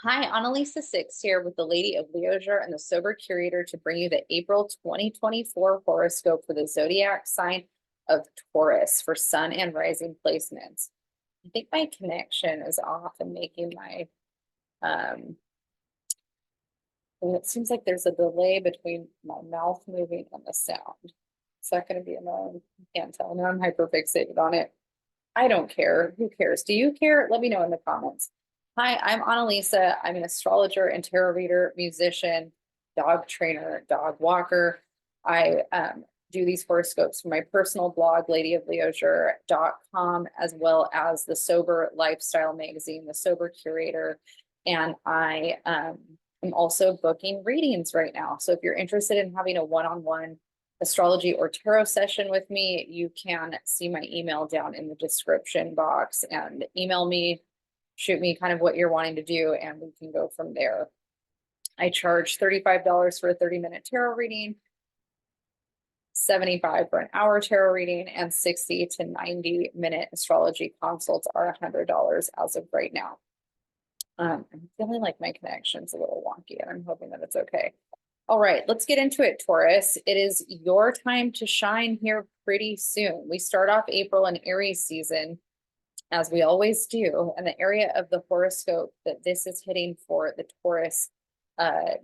Hi, Analisa Six here with the Lady of Leisure and the Sober Curator to bring you the April 2024 horoscope for the zodiac sign of Taurus for sun and rising placements. I think my connection is off and making my it seems like there's a delay between my mouth moving and the sound. Is that going to be annoying? I can't tell. Now I'm hyperfixated on it. I don't care. Who cares? Do you care? Let me know in the comments. Hi, I'm Annalisa. I'm an astrologer and tarot reader, musician, dog trainer, dog walker. I do these horoscopes for my personal blog, ladyofleisure.com, as well as the Sober Lifestyle magazine, The Sober Curator. And I am also booking readings right now. So if you're interested in having a one-on-one astrology or tarot session with me, you can see my email down in the description box and email me, shoot me kind of what you're wanting to do, and we can go from there. I charge $35 for a 30-minute tarot reading, $75 for an hour tarot reading, and 60 to 90-minute astrology consults are $100 as of right now. I'm feeling like my connection's a little wonky, and I'm hoping that it's okay. All right, let's get into it, Taurus. It is your time to shine here pretty soon. We start off April in Aries season, as we always do, and the area of the horoscope that this is hitting for the Taurus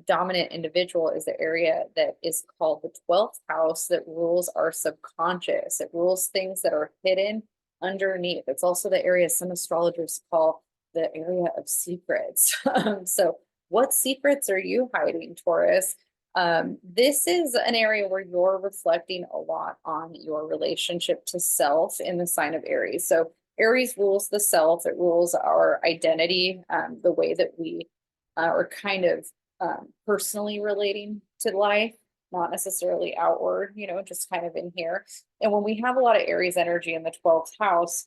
dominant individual is the area that is called the 12th house that rules our subconscious. It rules things that are hidden underneath. It's also the area some astrologers call the area of secrets. So what secrets are you hiding, Taurus? This is an area where you're reflecting a lot on your relationship to self in the sign of Aries. So Aries rules the self, it rules our identity, the way that we are kind of personally relating to life, not necessarily outward, just kind of in here. And when we have a lot of Aries energy in the 12th house,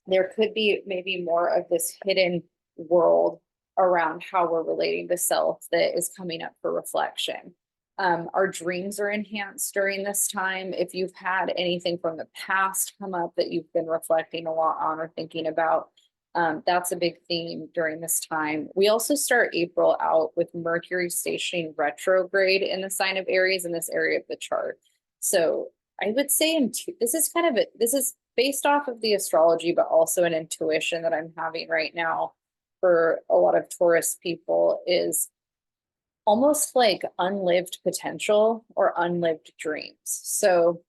there could be maybe more of this hidden world around how we're relating to self that is coming up for reflection. Our dreams are enhanced during this time. If you've had anything from the past come up that you've been reflecting a lot on or thinking about, that's a big theme during this time. We also start April out with Mercury stationing retrograde in the sign of Aries in this area of the chart. So I would say this is based off of the astrology, but also an intuition that I'm having right now for a lot of Taurus people is almost like unlived potential or unlived dreams. So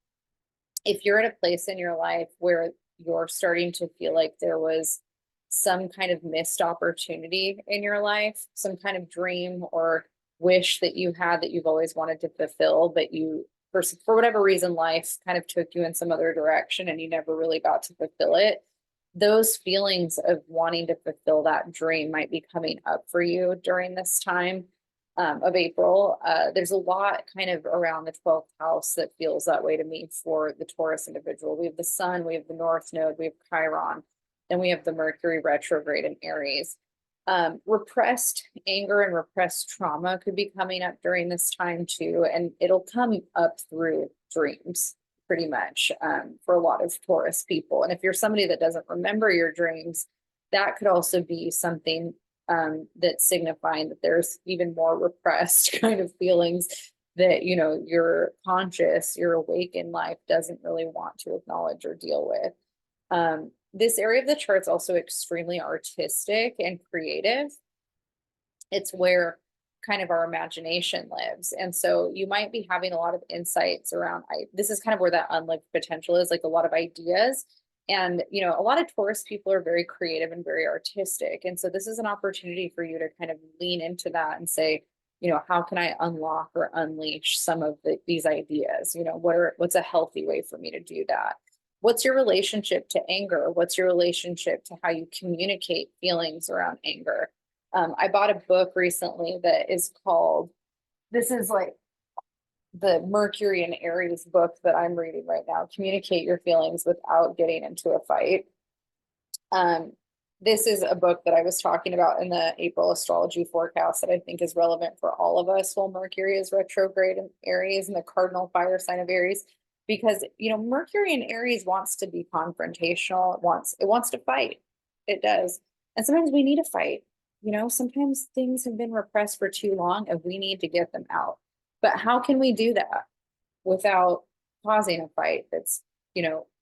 if you're at a place in your life where you're starting to feel like there was some kind of missed opportunity in your life, some kind of dream or wish that you had that you've always wanted to fulfill, but you, for whatever reason, life kind of took you in some other direction and you never really got to fulfill it. Those feelings of wanting to fulfill that dream might be coming up for you during this time of April. There's a lot kind of around the 12th house that feels that way to me for the Taurus individual. We have the sun, we have the North Node, we have Chiron, and we have the Mercury retrograde in Aries. Repressed anger and repressed trauma could be coming up during this time too, and it'll come up through dreams pretty much for a lot of Taurus people. And if you're somebody that doesn't remember your dreams, that could also be something that's signifying that there's even more repressed kind of feelings that, your conscious, your awake in life doesn't really want to acknowledge or deal with. This area of the chart is also extremely artistic and creative. It's where kind of our imagination lives. And so you might be having a lot of insights around, this is kind of where that unlived potential is, like a lot of ideas. And, a lot of Taurus people are very creative and very artistic. And so this is an opportunity for you to kind of lean into that and say, how can I unlock or unleash some of these ideas? What's a healthy way for me to do that? What's your relationship to anger? What's your relationship to how you communicate feelings around anger? I bought a book recently that is called, this is like the Mercury and Aries book that I'm reading right now, Communicate Your Feelings Without Getting into a Fight. This is a book that I was talking about in the April astrology forecast that I think is relevant for all of us while Mercury is retrograde in Aries and the cardinal fire sign of Aries. Because, Mercury in Aries wants to be confrontational. It wants to fight. It does. And sometimes we need a fight. Sometimes things have been repressed for too long and we need to get them out. But how can we do that without causing a fight that's,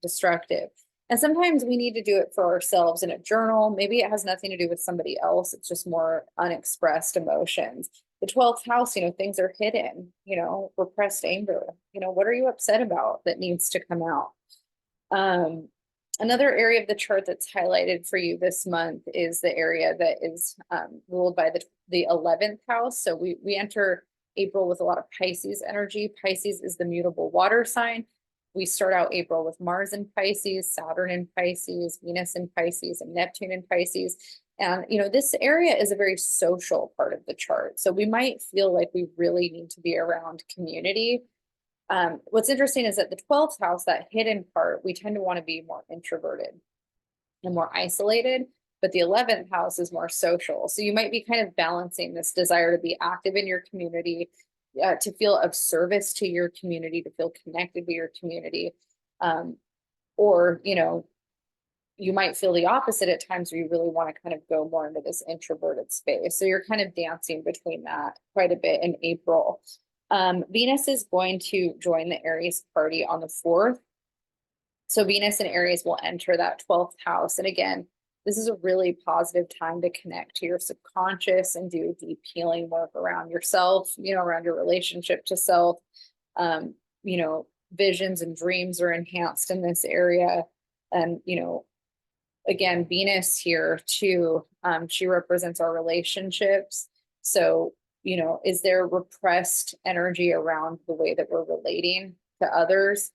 destructive? And sometimes we need to do it for ourselves in a journal. Maybe it has nothing to do with somebody else. It's just more unexpressed emotions. The 12th house, things are hidden, repressed anger. What are you upset about that needs to come out? Another area of the chart that's highlighted for you this month is the area that is ruled by the 11th house. So we enter April with a lot of Pisces energy. Pisces is the mutable water sign. We start out April with Mars in Pisces, Saturn in Pisces, Venus in Pisces, and Neptune in Pisces. And, this area is a very social part of the chart. So we might feel like we really need to be around community. What's interesting is that the 12th house, that hidden part, we tend to want to be more introverted and more isolated, but the 11th house is more social. So you might be kind of balancing this desire to be active in your community, to feel of service to your community, to feel connected to your community. Or, you might feel the opposite at times where you really want to kind of go more into this introverted space. So you're kind of dancing between that quite a bit in April. Venus is going to join the Aries party on the 4th. So Venus and Aries will enter that 12th house. And again, this is a really positive time to connect to your subconscious and do deep healing work around yourself, around your relationship to self. Visions and dreams are enhanced in this area. And, again, Venus here too, she represents our relationships. So, is there repressed energy around the way that we're relating to others?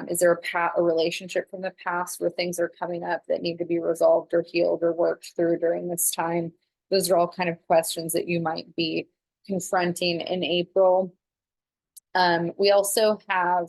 Is there a relationship from the past where things are coming up that need to be resolved or healed or worked through during this time? Those are all kind of questions that you might be confronting in April. We also have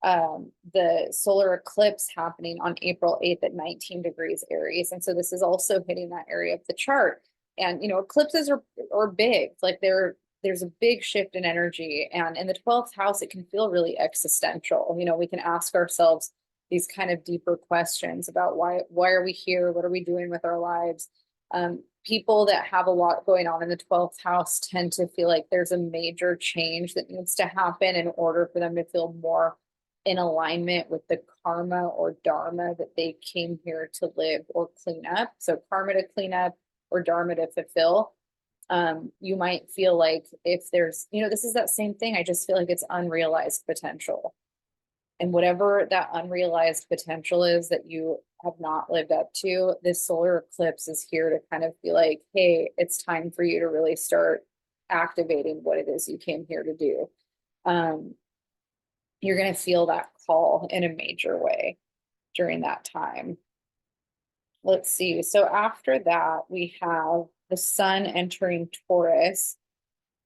the solar eclipse happening on April 8th at 19 degrees Aries. And so this is also hitting that area of the chart. And, eclipses are big, like there's a big shift in energy. And in the 12th house, it can feel really existential. We can ask ourselves these kind of deeper questions about why are we here? What are we doing with our lives? People that have a lot going on in the 12th house tend to feel like there's a major change that needs to happen in order for them to feel more in alignment with the karma or dharma that they came here to live or clean up. So karma to clean up or dharma to fulfill. You might feel like if there's, this is that same thing. I just feel like it's unrealized potential. And whatever that unrealized potential is that you have not lived up to, this solar eclipse is here to kind of be like, hey, it's time for you to really start activating what it is you came here to do. You're going to feel that call in a major way during that time. Let's see. So after that, we have the sun entering Taurus.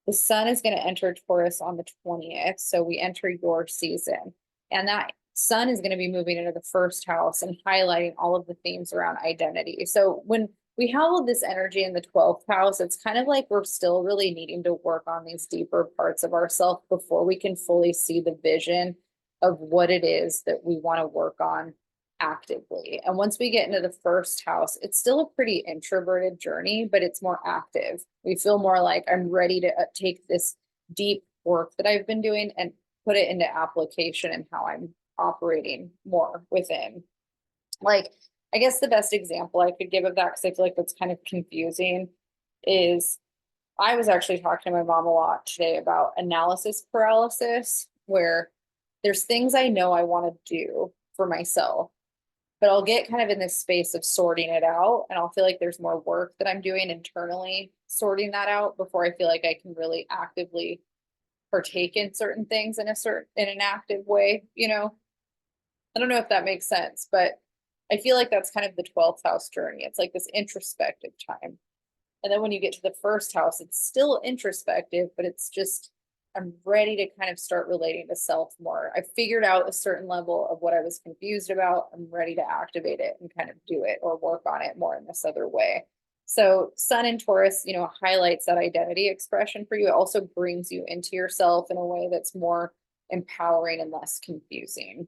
The sun is going to enter Taurus on the 20th. So we enter your season. And that sun is going to be moving into the first house and highlighting all of the themes around identity. So when we have all this energy in the 12th house, it's kind of like we're still really needing to work on these deeper parts of ourselves before we can fully see the vision of what it is that we want to work on actively. And once we get into the first house, it's still a pretty introverted journey, but it's more active. We feel more like I'm ready to take this deep work that I've been doing and put it into application and how I'm operating more within. Like, I guess the best example I could give of that, because I feel like that's kind of confusing, is I was actually talking to my mom a lot today about analysis paralysis, where there's things I know I want to do for myself, but I'll get kind of in this space of sorting it out. And I'll feel like there's more work that I'm doing internally, sorting that out before I feel like I can really actively partake in certain things in an active way. I don't know if that makes sense, but I feel like that's kind of the 12th house journey. It's like this introspective time. And then when you get to the first house, it's still introspective, but it's just, I'm ready to kind of start relating to self more. I figured out a certain level of what I was confused about. I'm ready to activate it and kind of do it or work on it more in this other way. So sun in Taurus, highlights that identity expression for you. It also brings you into yourself in a way that's more empowering and less confusing.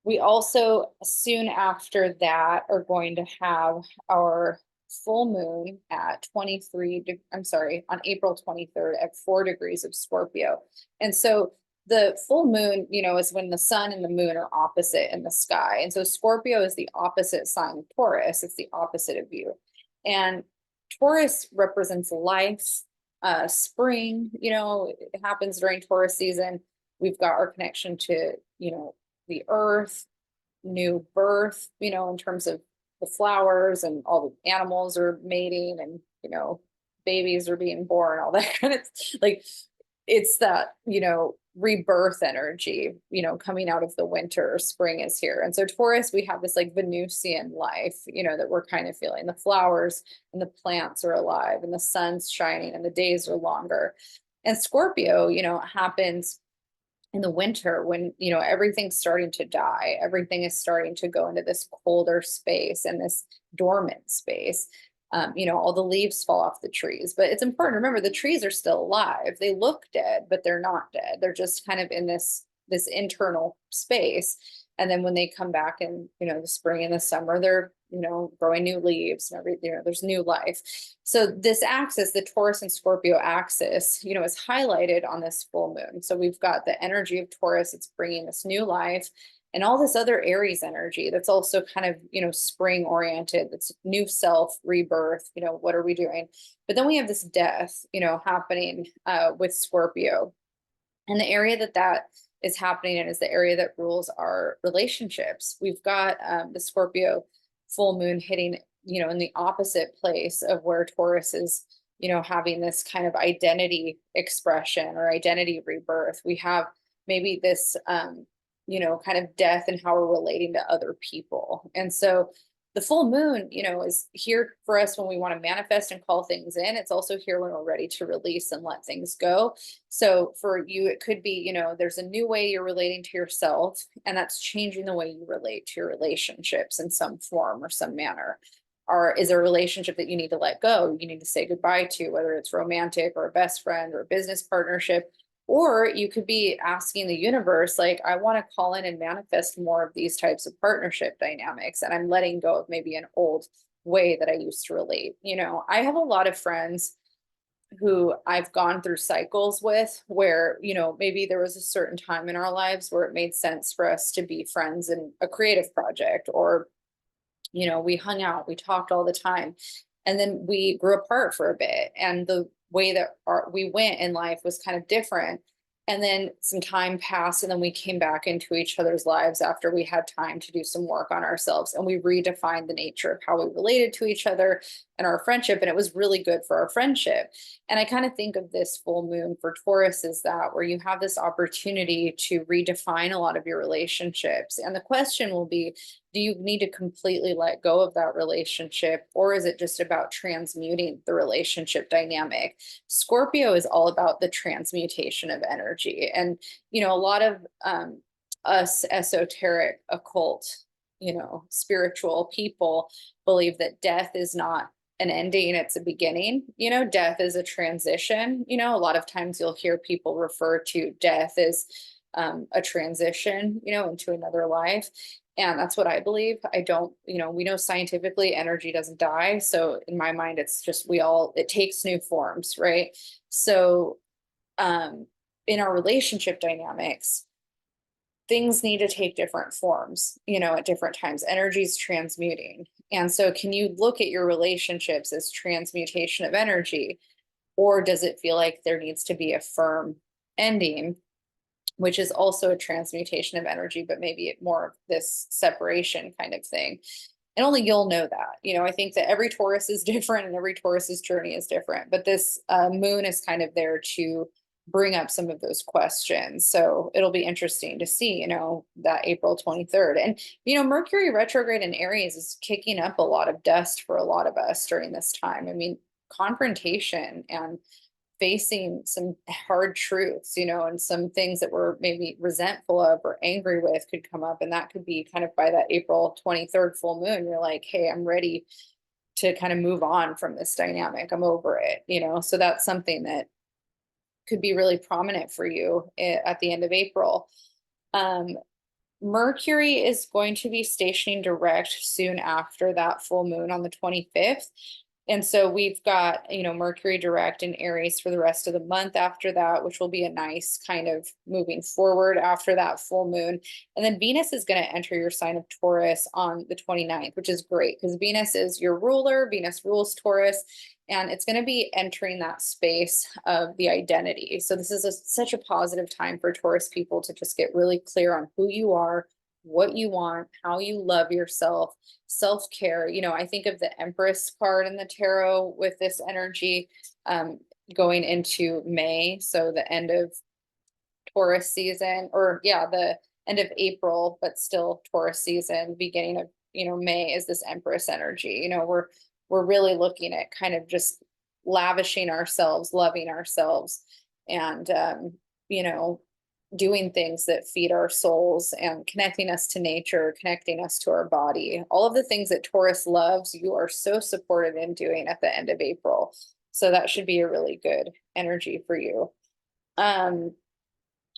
We also, soon after that, are going to have our full moon at 23, I'm sorry, on April 23rd at 4 degrees of Scorpio. And so the full moon, is when the sun and the moon are opposite in the sky. And so Scorpio is the opposite sign of Taurus. It's the opposite of you. And Taurus represents life, spring, it happens during Taurus season. We've got our connection to, the earth, new birth, in terms of the flowers and all the animals are mating and, babies are being born, all that kind of like, it's that, rebirth energy, coming out of the winter, spring is here. And so Taurus, we have this like Venusian life, that we're kind of feeling. The flowers and the plants are alive and the sun's shining and the days are longer. And Scorpio, happens in the winter when everything's starting to die, everything is starting to go into this colder space and this dormant space. All the leaves fall off the trees, but it's important to remember the trees are still alive. They look dead, but they're not dead. They're just kind of in this internal space. And then when they come back in, the spring and the summer, they're, growing new leaves and everything, there's new life. So this axis, the Taurus and Scorpio axis, is highlighted on this full moon. So we've got the energy of Taurus, it's bringing this new life, and all this other Aries energy that's also kind of, spring oriented, that's new self, rebirth, what are we doing? But then we have this death, happening with Scorpio. And the area that is happening in is the area that rules our relationships. We've got the Scorpio full moon hitting, in the opposite place of where Taurus is, having this kind of identity expression or identity rebirth. We have maybe this, kind of death and how we're relating to other people. And so the full moon, is here for us when we want to manifest and call things in. It's also here when we're ready to release and let things go. So for you, it could be, there's a new way you're relating to yourself, and that's changing the way you relate to your relationships in some form or some manner. Or is there a relationship that you need to let go, you need to say goodbye to, whether it's romantic or a best friend or a business partnership. Or you could be asking the universe, like, I want to call in and manifest more of these types of partnership dynamics. And I'm letting go of maybe an old way that I used to relate. I have a lot of friends who I've gone through cycles with where, maybe there was a certain time in our lives where it made sense for us to be friends in a creative project, or, we hung out, we talked all the time. And then we grew apart for a bit. And the way that we went in life was kind of different. And then some time passed, and then we came back into each other's lives after we had time to do some work on ourselves. And we redefined the nature of how we related to each other and our friendship. And it was really good for our friendship. And I kind of think of this full moon for Taurus as that, where you have this opportunity to redefine a lot of your relationships. And the question will be, do you need to completely let go of that relationship, or is it just about transmuting the relationship dynamic? Scorpio is all about the transmutation of energy. And, a lot of us esoteric, occult, spiritual people believe that death is not an ending, it's a beginning. Death is a transition. A lot of times you'll hear people refer to death as a transition, into another life. And that's what I believe. I don't, we know scientifically energy doesn't die. So in my mind, it's just, it takes new forms, right? So in our relationship dynamics, things need to take different forms, at different times. Energy is transmuting. And so can you look at your relationships as transmutation of energy, or does it feel like there needs to be a firm ending, which is also a transmutation of energy, but maybe more of this separation kind of thing? And only you'll know that. I think that every Taurus is different and every Taurus's journey is different, but this moon is kind of there to bring up some of those questions. So it'll be interesting to see, that April 23rd. And, Mercury retrograde in Aries is kicking up a lot of dust for a lot of us during this time. I mean, confrontation and facing some hard truths, and some things that we're maybe resentful of or angry with could come up. And that could be kind of by that April 23rd full moon. You're like, hey, I'm ready to kind of move on from this dynamic. I'm over it, so that's something that could be really prominent for you at the end of April. Mercury is going to be stationing direct soon after that full moon on the 25th. And so we've got, Mercury direct in Aries for the rest of the month after that, which will be a nice kind of moving forward after that full moon. And then Venus is going to enter your sign of Taurus on the 29th, which is great because Venus is your ruler. Venus rules Taurus, and it's going to be entering that space of the identity. So this is such a positive time for Taurus people to just get really clear on who you are, what you want, how you love yourself, self-care. I think of the Empress card in the tarot with this energy going into May. So the end of Taurus season, or yeah, the end of April, but still Taurus season, beginning of, May is this Empress energy. We're really looking at kind of just lavishing ourselves, loving ourselves, and doing things that feed our souls and connecting us to nature, connecting us to our body. All of the things that Taurus loves, you are so supported in doing at the end of April. So that should be a really good energy for you.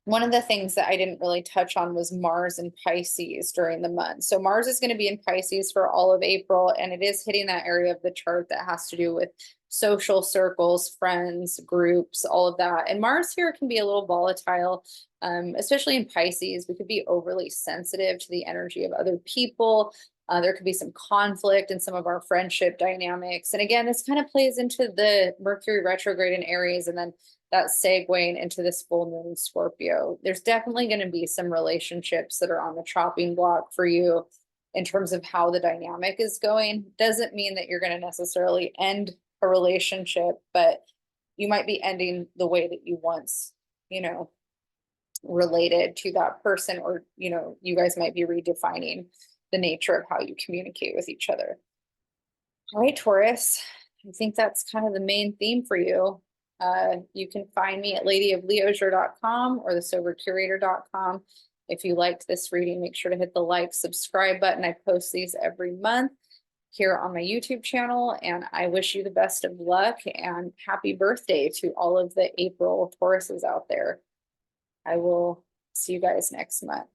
One of the things that I didn't really touch on was Mars and Pisces during the month. So Mars is going to be in Pisces for all of April, and it is hitting that area of the chart that has to do with social circles, friends, groups, all of that. And Mars here can be a little volatile, especially in Pisces. We could be overly sensitive to the energy of other people. There could be some conflict in some of our friendship dynamics. And again, this kind of plays into the Mercury retrograde in Aries, and then that segueing into this full moon in Scorpio. There's definitely going to be some relationships that are on the chopping block for you in terms of how the dynamic is going. Doesn't mean that you're going to necessarily end a relationship, but you might be ending the way that you once, related to that person, or, you guys might be redefining the nature of how you communicate with each other. All right, Taurus, I think that's kind of the main theme for you. You can find me at ladyofleisure.com or thesobercurator.com. If you liked this reading, make sure to hit the like, subscribe button. I post these every month here on my YouTube channel, and I wish you the best of luck and happy birthday to all of the April Tauruses out there. I will see you guys next month.